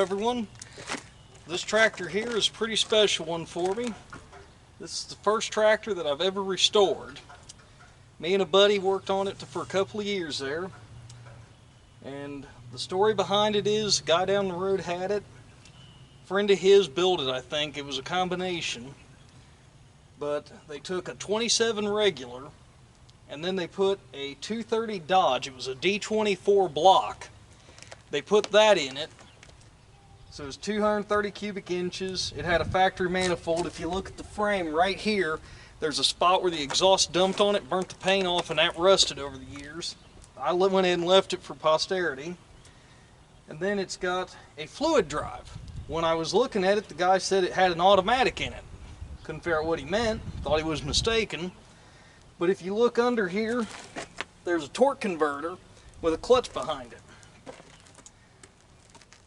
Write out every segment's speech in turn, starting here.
everyone. This tractor here is a pretty special one for me. This is the first tractor that I've ever restored. Me and a buddy worked on it for a couple of years there. And the story behind it is, a guy down the road had it. A friend of his built it, I think. It was a combination. But they took a 27 regular and then they put a 230 Dodge. It was a D24 block. They put that in it. So it was 230 cubic inches. It had a factory manifold. If you look at the frame right here, there's a spot where the exhaust dumped on it, burnt the paint off, and that rusted over the years. I went in and left it for posterity. And then it's got a fluid drive. When I was looking at it, the guy said it had an automatic in it. Couldn't figure out what he meant, thought he was mistaken. But if you look under here, there's a torque converter with a clutch behind it.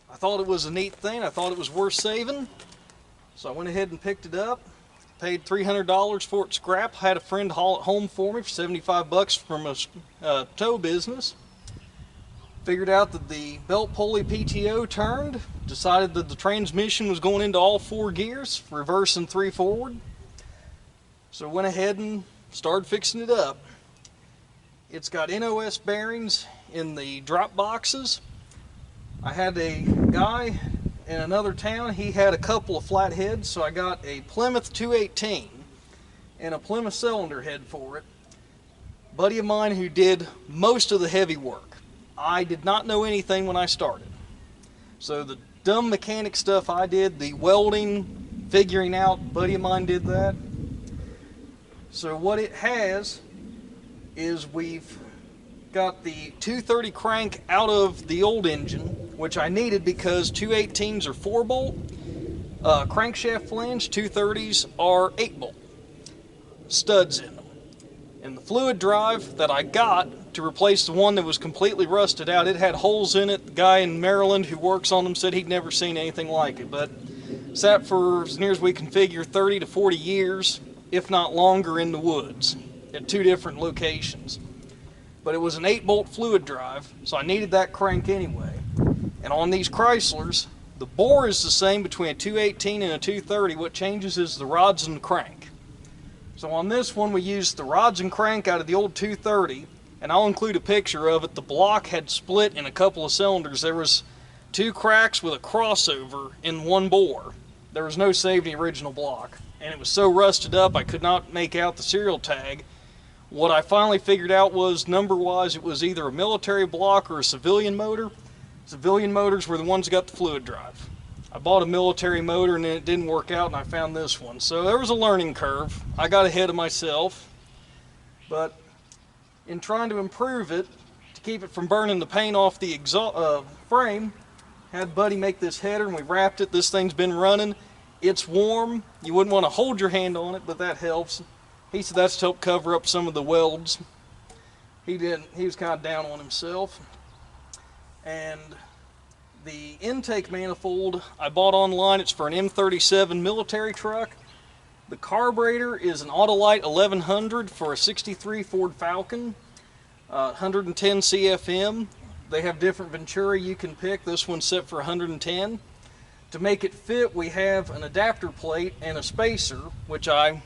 I thought it was a neat thing. I thought it was worth saving. So I went ahead and picked it up. Paid $300 for it scrap. Had a friend haul it home for me for 75 bucks from a tow business. Figured out that the belt pulley PTO turned. Decided that the transmission was going into all 4 gears, reverse and 3 forward. So went ahead and started fixing it up. It's got NOS bearings in the drop boxes. I had a guy in another town, he had a couple of flat heads, so I got a Plymouth 218 and a Plymouth cylinder head for it. Buddy of mine who did most of the heavy work. I did not know anything when I started. So the dumb mechanic stuff I did, the welding, figuring out, buddy of mine did that. So what it has is we've got the 230 crank out of the old engine, which I needed because 218s are 4-bolt, crankshaft flange, 230s are 8-bolt, studs in them. And the fluid drive that I got to replace the one that was completely rusted out, it had holes in it. The guy in Maryland who works on them said he'd never seen anything like it, but sat for, as near as we can figure, 30 to 40 years, if not longer, in the woods at 2 different locations. But it was an 8-bolt fluid drive, so I needed that crank anyway. And on these Chryslers, the bore is the same between a 218 and a 230. What changes is the rods and the crank. So on this one, we used the rods and crank out of the old 230, and I'll include a picture of it. The block had split in a couple of cylinders. There was 2 cracks with a crossover in one bore. There was no save in the original block, and it was so rusted up I could not make out the serial tag. What I finally figured out was, number-wise, it was either a military block or a civilian motor. Civilian motors were the ones that got the fluid drive. I bought a military motor and it didn't work out, and I found this one. So there was a learning curve. I got ahead of myself. But in trying to improve it, to keep it from burning the paint off the frame, had Buddy make this header and we wrapped it. This thing's been running. It's warm. You wouldn't want to hold your hand on it, but that helps. He said that's to help cover up some of the welds. He was kind of down on himself. And the intake manifold I bought online. It's for an M37 military truck. The carburetor is an Autolite 1100 for a 63 Ford Falcon, 110 CFM. They have different Venturi you can pick. This one's set for 110. To make it fit, we have an adapter plate and a spacer, which I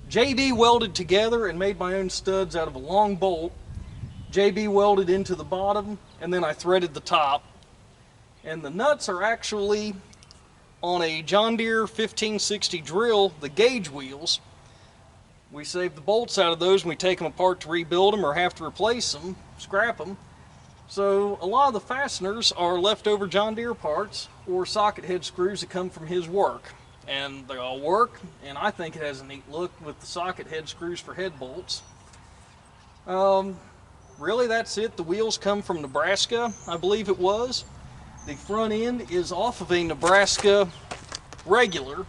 JB welded together and made my own studs out of a long bolt. JB welded into the bottom, and then I threaded the top. And the nuts are actually on a John Deere 1560 drill, the gauge wheels. We save the bolts out of those when we take them apart to rebuild them or have to replace them, scrap them. So a lot of the fasteners are leftover John Deere parts or socket head screws that come from his work. And they all work, and I think it has a neat look with the socket head screws for head bolts. Really, that's it. The wheels come from Nebraska, I believe it was. The front end is off of a Nebraska regular,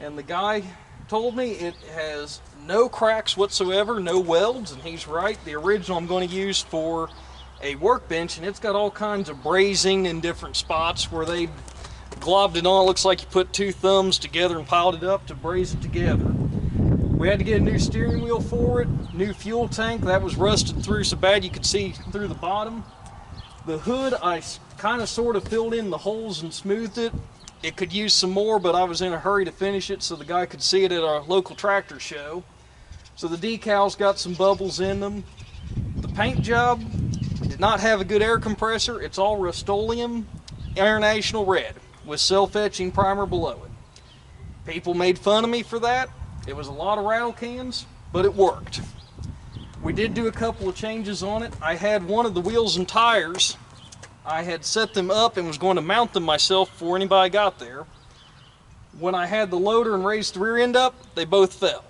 and the guy told me it has no cracks whatsoever, no welds, and he's right. The original I'm going to use for a workbench, and it's got all kinds of brazing in different spots where they globbed it on. It looks like you put 2 thumbs together and piled it up to braze it together. We had to get a new steering wheel for it, new fuel tank. That was rusted through so bad you could see through the bottom. The hood, I kind of sort of filled in the holes and smoothed it. It could use some more, but I was in a hurry to finish it so the guy could see it at our local tractor show. So the decals got some bubbles in them. The paint job did not have a good air compressor. It's all Rust-Oleum International Red with self-etching primer below it. People made fun of me for that. It was a lot of rattle cans, but it worked. We did do a couple of changes on it. I had one of the wheels and tires. I had set them up and was going to mount them myself before anybody got there. When I had the loader and raised the rear end up, they both fell.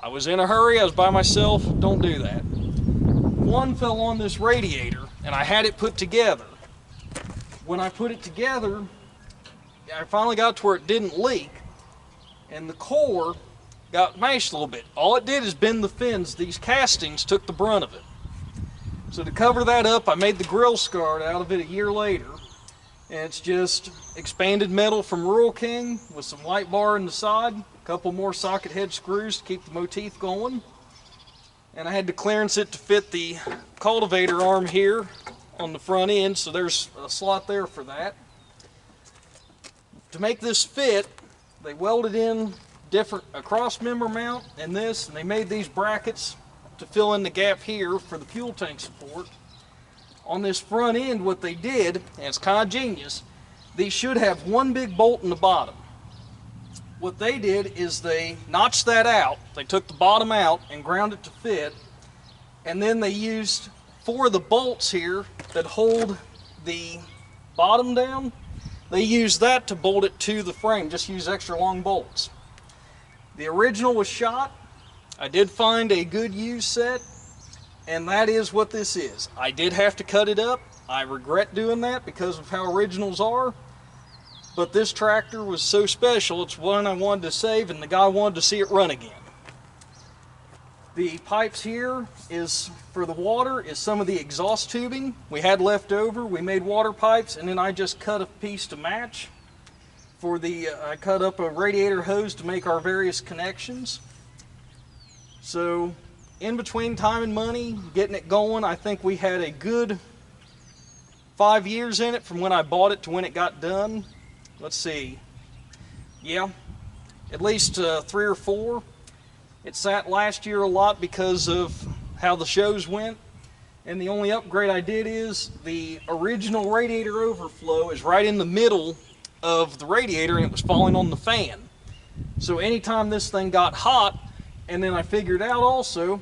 I was in a hurry, I was by myself, don't do that. One fell on this radiator and I had it put together. When I put it together, I finally got to where it didn't leak and the core got mashed a little bit. All it did is bend the fins. These castings took the brunt of it. So to cover that up, I made the grill scar out of it a year later. And it's just expanded metal from Rural King with some light bar in the side, a couple more socket head screws to keep the motif going. And I had to clearance it to fit the cultivator arm here on the front end, so there's a slot there for that. To make this fit, they welded in a cross member mount and this, and they made these brackets to fill in the gap here for the fuel tank support. On this front end, what they did, and it's kind of genius, these should have one big bolt in the bottom. What they did is they notched that out. They took the bottom out and ground it to fit, and then they used 4 of the bolts here that hold the bottom down. They used that to bolt it to the frame, just use extra long bolts. The original was shot. I did find a good used set, and that is what this is. I did have to cut it up. I regret doing that because of how originals are, but this tractor was so special, it's one I wanted to save, and the guy wanted to see it run again. The pipes here is for the water is some of the exhaust tubing we had left over. We made water pipes, and then I just cut a piece to match. For the, I cut up a radiator hose to make our various connections. So in between time and money, getting it going, I think we had a good 5 years in it from when I bought it to when it got done. Let's see, yeah, at least 3 or 4. It sat last year a lot because of how the shows went. And the only upgrade I did is the original radiator overflow is right in the middle of the radiator, and it was falling on the fan. So anytime this thing got hot, and then I figured out also,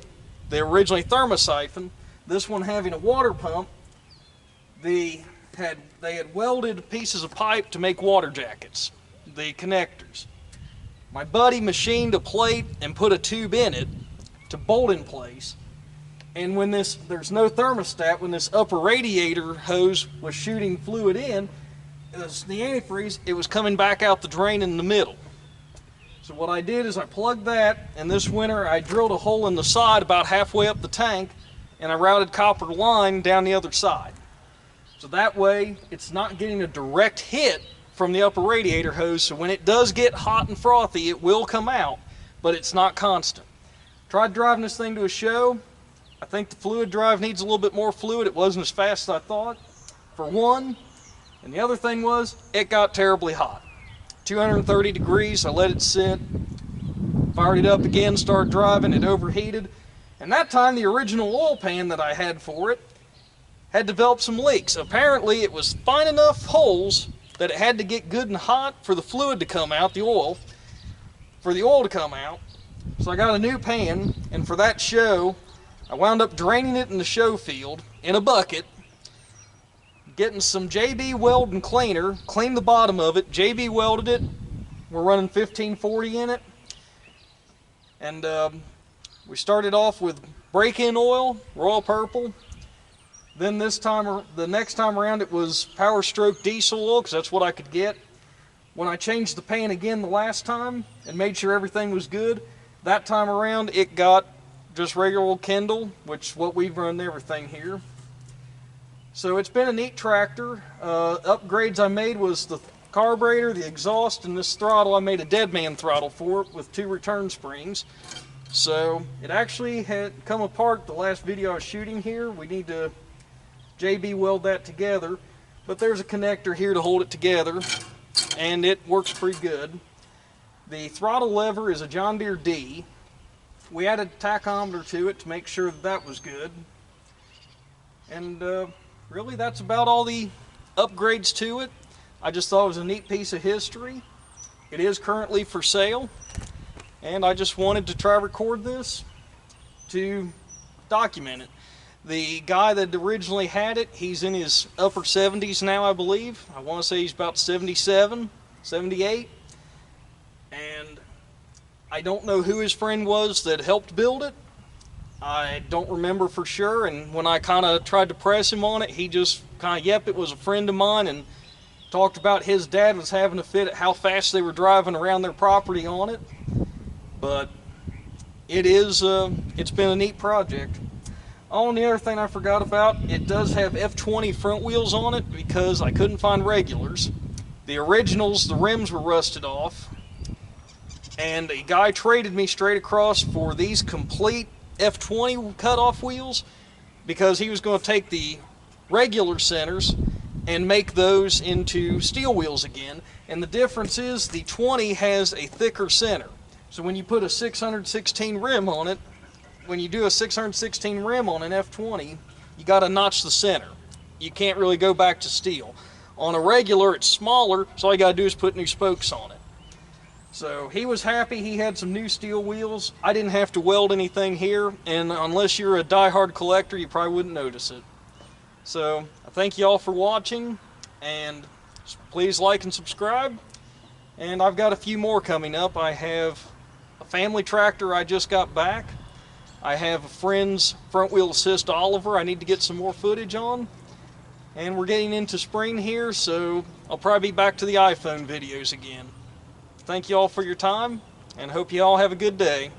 they originally thermosiphon, this one having a water pump, they had welded pieces of pipe to make water jackets, the connectors. My buddy machined a plate and put a tube in it to bolt in place. And when there's no thermostat, when this upper radiator hose was shooting fluid in, the antifreeze, it was coming back out the drain in the middle. So what I did is I plugged that, and this winter I drilled a hole in the side about halfway up the tank, and I routed copper line down the other side. So that way it's not getting a direct hit from the upper radiator hose, so when it does get hot and frothy, it will come out, but it's not constant. Tried driving this thing to a show. I think the fluid drive needs a little bit more fluid. It wasn't as fast as I thought, for one. And the other thing was, it got terribly hot. 230 degrees, I let it sit, fired it up again, started driving, it overheated. And that time, the original oil pan that I had for it had developed some leaks. Apparently, it was fine enough holes that it had to get good and hot for the fluid to come out, the oil, for the oil to come out. So I got a new pan, and for that show, I wound up draining it in the show field in a bucket, getting some JB weld and cleaner, cleaned the bottom of it, JB welded it. We're running 1540 in it. And we started off with break-in oil, Royal Purple. Then the next time around it was Power Stroke diesel oil, because that's what I could get. When I changed the pan again the last time and made sure everything was good, that time around it got just regular old Kendall, which is what we've run everything here. So it's been a neat tractor. Upgrades I made was the carburetor, the exhaust, and this throttle. I made a dead man throttle for it with 2 return springs. So it actually had come apart the last video I was shooting here. We need to JB weld that together, but there's a connector here to hold it together, and it works pretty good. The throttle lever is a John Deere D. We added a tachometer to it to make sure that that was good. And really that's about all the upgrades to it. I just thought it was a neat piece of history. It is currently for sale, and I just wanted to try record this to document it. The guy that originally had it, he's in his upper 70s now, I believe. I want to say he's about 77, 78. And I don't know who his friend was that helped build it. I don't remember for sure, and when I kind of tried to press him on it, he just kind of, yep, it was a friend of mine, and talked about his dad was having a fit at how fast they were driving around their property on it. But it is, it's been a neat project. Oh, and the other thing I forgot about, it does have F20 front wheels on it because I couldn't find regulars. The originals, the rims were rusted off, and a guy traded me straight across for these complete F20 cutoff wheels because he was going to take the regular centers and make those into steel wheels again. And the difference is the 20 has a thicker center. So when you put a 616 rim on it, when you do a 616 rim on an F20, you got to notch the center. You can't really go back to steel. On a regular, it's smaller, so all you got to do is put new spokes on it. So he was happy he had some new steel wheels. I didn't have to weld anything here, and unless you're a die-hard collector, you probably wouldn't notice it. So I thank you all for watching, and please like and subscribe. And I've got a few more coming up. I have a family tractor I just got back. I have a friend's front wheel assist Oliver I need to get some more footage on. And we're getting into spring here, so I'll probably be back to the iPhone videos again. Thank you all for your time, and hope you all have a good day.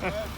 That